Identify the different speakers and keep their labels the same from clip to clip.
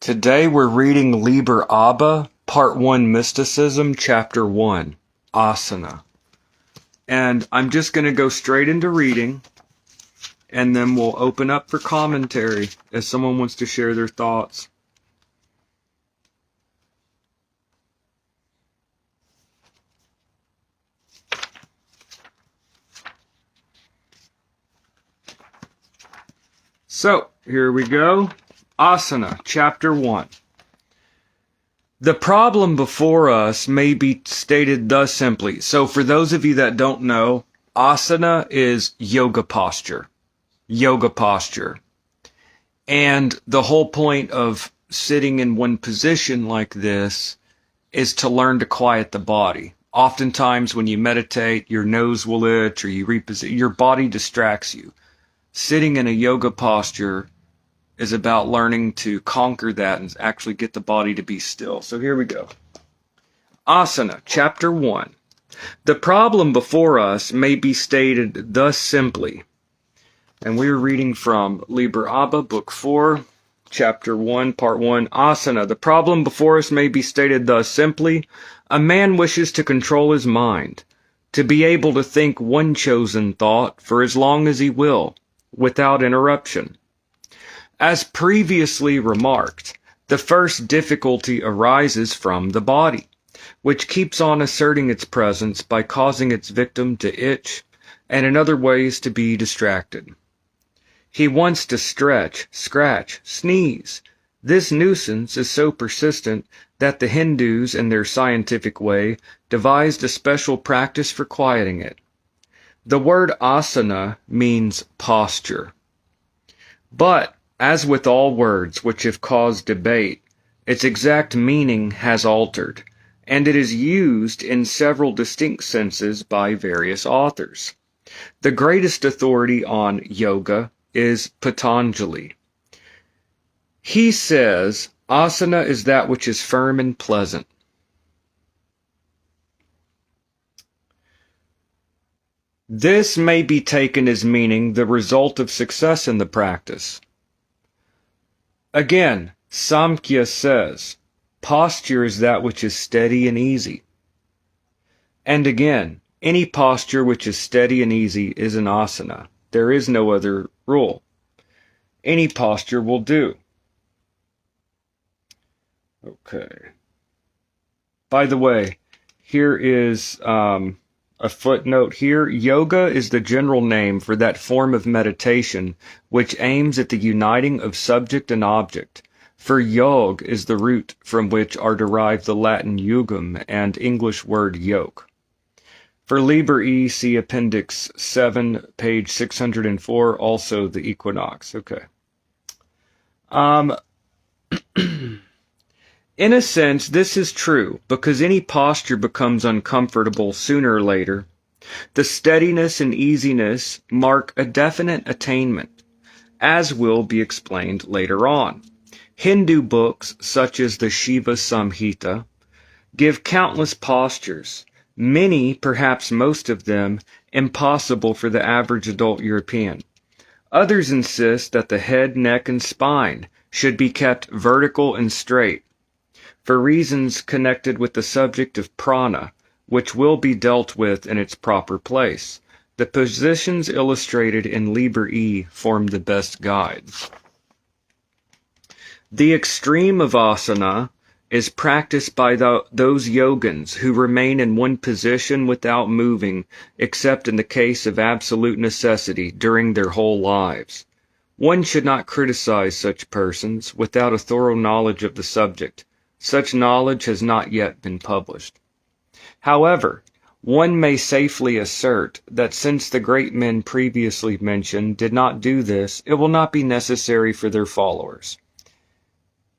Speaker 1: Today we're reading Liber, Part 1, Mysticism, Chapter 1, Asana. And I'm just going to go straight into reading, and then we'll open up for commentary if someone wants to share their thoughts. So, here we go. Asana, Chapter 1. The problem before us may be stated thus simply. So for those of you that don't know, asana is yoga posture. Yoga posture. And the whole point of sitting in one position like this is to learn to quiet the body. Oftentimes when you meditate, your nose will itch or you reposition, your body distracts you. Sitting in a yoga posture is about learning to conquer that and actually get the body to be still. So here we go. Asana, Chapter 1. The problem before us may be stated thus simply. And we're reading from Liber, Book 4, Chapter 1, Part 1. Asana, the problem before us may be stated thus simply. A man wishes to control his mind, to be able to think one chosen thought for as long as he will, without interruption. As previously remarked, the first difficulty arises from the body, which keeps on asserting its presence by causing its victim to itch, and in other ways to be distracted. He wants to stretch, scratch, sneeze. This nuisance is so persistent that the Hindus, in their scientific way, devised a special practice for quieting it. The word asana means posture. But, as with all words which have caused debate, its exact meaning has altered, and it is used in several distinct senses by various authors. The greatest authority on yoga is Patanjali. He says, asana is that which is firm and pleasant. This may be taken as meaning the result of success in the practice. Again, Samkhya says, posture is that which is steady and easy. And again, any posture which is steady and easy is an asana. There is no other rule. Any posture will do. Okay. By the way, here is a footnote here. Yoga is the general name for that form of meditation which aims at the uniting of subject and object. For yog is the root from which are derived the Latin yugum and English word yoke. For Liber E, see Appendix 7, page 604, also the equinox. Okay. In a sense, this is true, because any posture becomes uncomfortable sooner or later. The steadiness and easiness mark a definite attainment, as will be explained later on. Hindu books, such as the Shiva Samhita, give countless postures, many, perhaps most of them, impossible for the average adult European. Others insist that the head, neck, and spine should be kept vertical and straight, for reasons connected with the subject of prana, which will be dealt with in its proper place. The positions illustrated in Liber E form the best guide. The extreme of asana is practiced by those yogins who remain in one position without moving, except in the case of absolute necessity during their whole lives. One should not criticize such persons without a thorough knowledge of the subject. Such knowledge has not yet been published. However, one may safely assert that since the great men previously mentioned did not do this, it will not be necessary for their followers.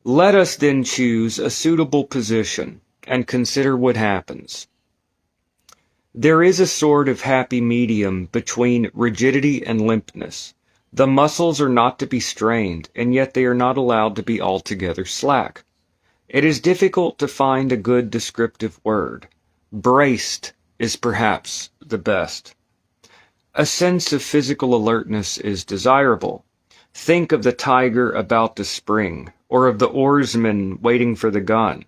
Speaker 1: Let us then choose a suitable position and consider what happens. There is a sort of happy medium between rigidity and limpness. The muscles are not to be strained, and yet they are not allowed to be altogether slack. It is difficult to find a good descriptive word. Braced is perhaps the best. A sense of physical alertness is desirable. Think of the tiger about to spring, or of the oarsman waiting for the gun.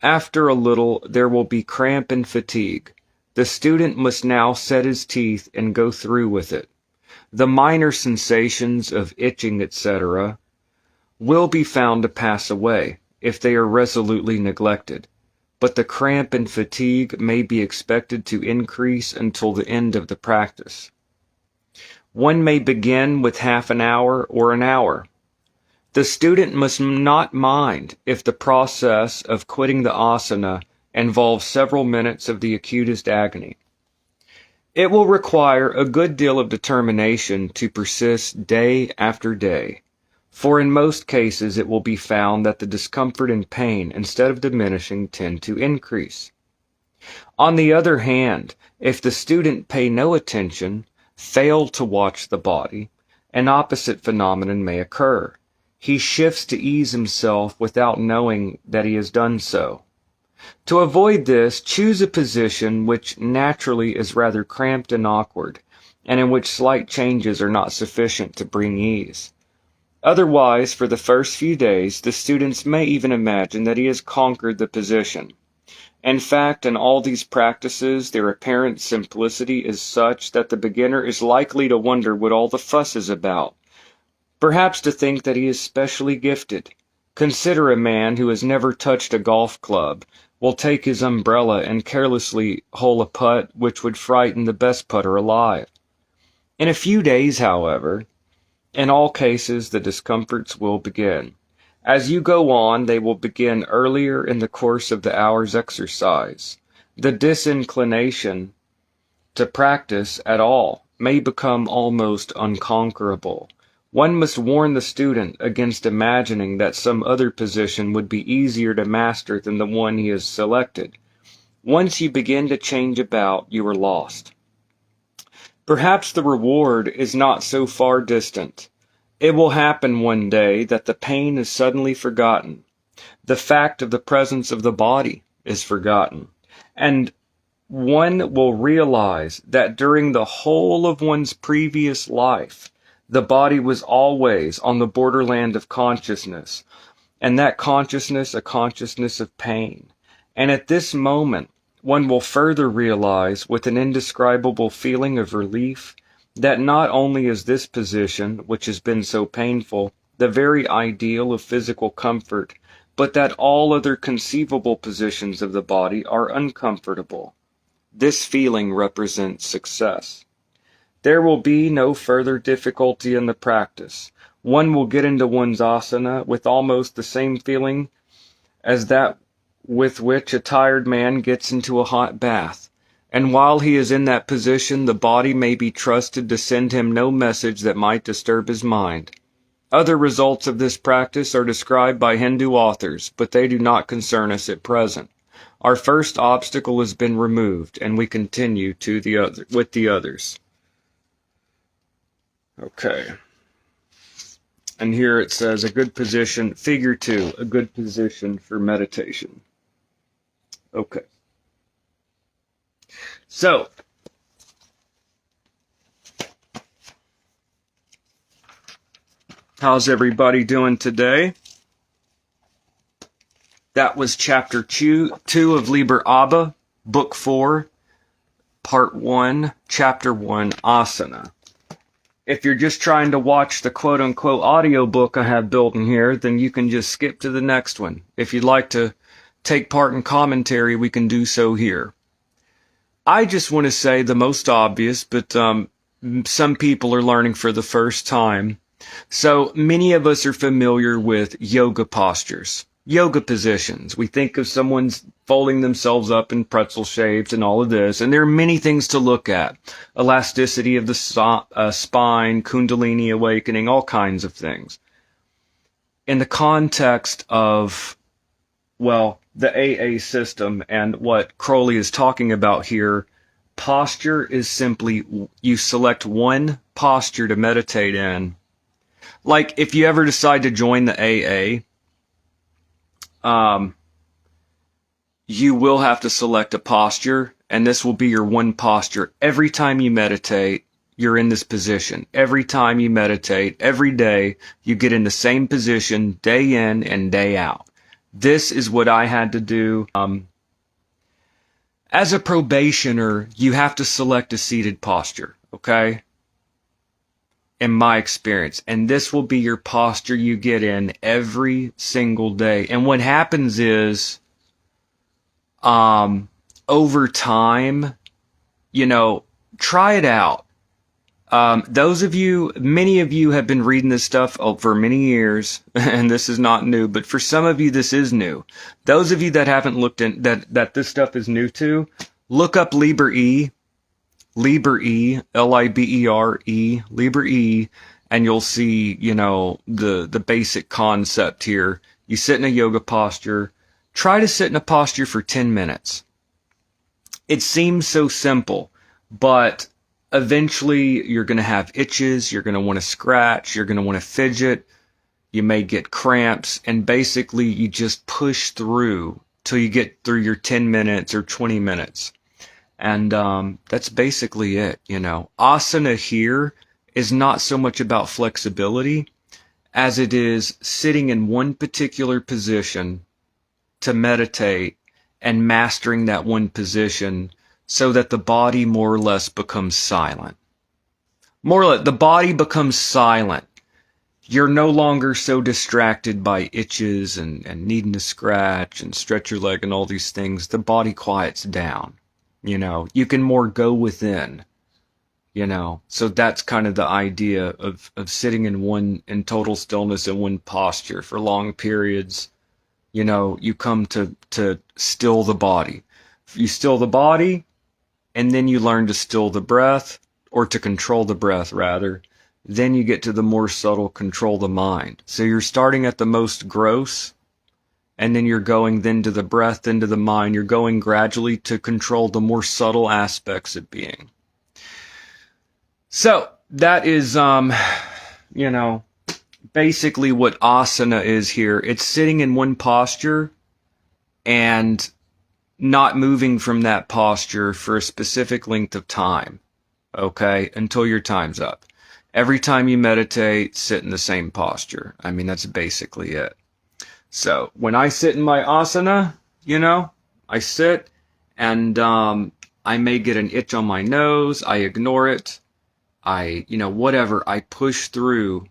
Speaker 1: After a little, there will be cramp and fatigue. The student must now set his teeth and go through with it. The minor sensations of itching, etc., will be found to pass away if they are resolutely neglected, but the cramp and fatigue may be expected to increase until the end of the practice. One may begin with half an hour or an hour. The student must not mind if the process of quitting the asana involves several minutes of the acutest agony. It will require a good deal of determination to persist day after day, for in most cases it will be found that the discomfort and pain, instead of diminishing, tend to increase. On the other hand, if the student pay no attention, fail to watch the body, an opposite phenomenon may occur. He shifts to ease himself without knowing that he has done so. To avoid this, choose a position which naturally is rather cramped and awkward, and in which slight changes are not sufficient to bring ease. Otherwise, for the first few days, the students may even imagine that he has conquered the position. In fact, in all these practices, their apparent simplicity is such that the beginner is likely to wonder what all the fuss is about, perhaps to think that he is specially gifted. Consider a man who has never touched a golf club will take his umbrella and carelessly hole a putt which would frighten the best putter alive. In a few days, however, in all cases the discomforts will begin. As you go on, they will begin earlier in the course of the hour's exercise. The disinclination to practice at all may become almost unconquerable. One must warn the student against imagining that some other position would be easier to master than the one he has selected. Once you begin to change about, you are lost. Perhaps the reward is not so far distant. It will happen one day that the pain is suddenly forgotten. The fact of the presence of the body is forgotten. And one will realize that during the whole of one's previous life, the body was always on the borderland of consciousness, and that consciousness a consciousness of pain. And at this moment, one will further realize with an indescribable feeling of relief that not only is this position, which has been so painful, the very ideal of physical comfort, but that all other conceivable positions of the body are uncomfortable. This feeling represents success. There will be no further difficulty in the practice. One will get into one's asana with almost the same feeling as that with which a tired man gets into a hot bath. And while he is in that position, the body may be trusted to send him no message that might disturb his mind. Other results of this practice are described by Hindu authors, but they do not concern us at present. Our first obstacle has been removed, and we continue with the others. Okay. And here it says a good position, figure 2, a good position for meditation. Okay. So, how's everybody doing today? That was chapter 2 of Liber Abba, book 4, part 1, chapter 1, Asana. If you're just trying to watch the quote-unquote audiobook I have built in here, then you can just skip to the next one. If you'd like to take part in commentary, we can do so here. I just want to say the most obvious, but some people are learning for the first time. So many of us are familiar with yoga postures, yoga positions. We think of someone's folding themselves up in pretzel shapes and all of this, and there are many things to look at. Elasticity of the spine, kundalini awakening, all kinds of things. In the context of, well, the AA system and what Crowley is talking about here, posture is simply you select one posture to meditate in. Like if you ever decide to join the AA, you will have to select a posture, and this will be your one posture. Every time you meditate, you're in this position. Every time you meditate, every day, you get in the same position day in and day out. This is what I had to do. As a probationer, you have to select a seated posture, okay? In my experience. And this will be your posture you get in every single day. And what happens is, over time, try it out. Those of you, many of you have been reading this stuff for many years, and this is not new, but for some of you, this is new. Those of you that haven't looked in, that this stuff is new to, look up Liber, L-I-B-E-R-E, Liber E, and you'll see, the basic concept here. You sit in a yoga posture. Try to sit in a posture for 10 minutes. It seems so simple, but eventually you're going to have itches, you're going to want to scratch, you're going to want to fidget, you may get cramps, and basically you just push through till you get through your 10 minutes or 20 minutes. And that's basically it, Asana here is not so much about flexibility as it is sitting in one particular position to meditate and mastering that one position so that the body more or less becomes silent. More or less, the body becomes silent. You're no longer so distracted by itches and needing to scratch and stretch your leg and all these things. The body quiets down. You can more go within. So that's kind of the idea of sitting in total stillness in one posture for long periods. You come to still the body. You still the body, and then you learn to still the breath, or to control the breath, rather. Then you get to the more subtle control the mind. So you're starting at the most gross, and then you're going then to the breath, then to the mind. You're going gradually to control the more subtle aspects of being. So that is, basically what asana is here. It's sitting in one posture and not moving from that posture for a specific length of time, okay, until your time's up. Every time you meditate, sit in the same posture. I mean, that's basically it. So when I sit in my asana, I sit and I may get an itch on my nose. I ignore it. Whatever. I push through.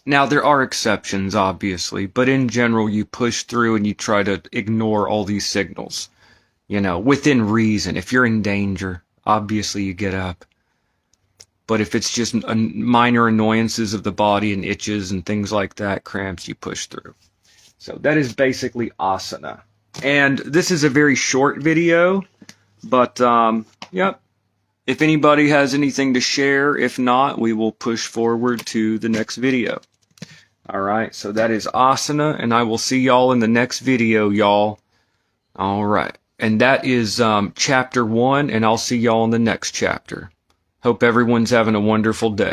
Speaker 1: Now, there are exceptions, obviously, but in general, you push through and you try to ignore all these signals, within reason. If you're in danger, obviously you get up. But if it's just minor annoyances of the body and itches and things like that, cramps, you push through. So that is basically asana. And this is a very short video, but, yep. If anybody has anything to share, if not, we will push forward to the next video. All right, so that is asana, and I will see y'all in the next video, y'all. All right, and that is chapter 1, and I'll see y'all in the next chapter. Hope everyone's having a wonderful day.